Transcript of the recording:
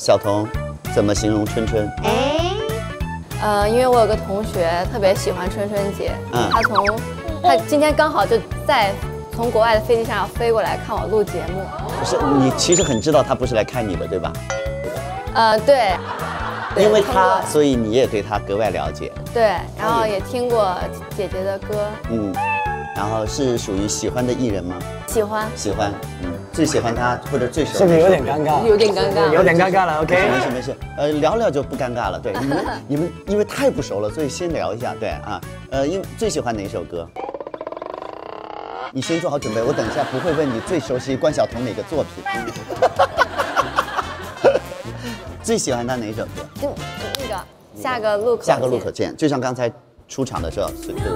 小童，怎么形容春春？因为我有个同学特别喜欢春春姐，他今天刚好就从国外的飞机上要飞过来看我录节目。不是，你其实很知道他不是来看你的，对吧？对。因为他，所以你也对他格外了解。对，然后也听过姐姐的歌。然后是属于喜欢的艺人吗？喜欢。最喜欢他或者最熟。是不是有点尴尬？有点尴尬。有点尴尬了。OK。没事。聊聊就不尴尬了。对，你们因为太不熟了，所以先聊一下。对啊，因为最喜欢哪首歌？你先做好准备，我等一下不会问你最熟悉关晓彤哪个作品。最喜欢他哪首歌？那个下个路口见，就像刚才出场的时候，对不对？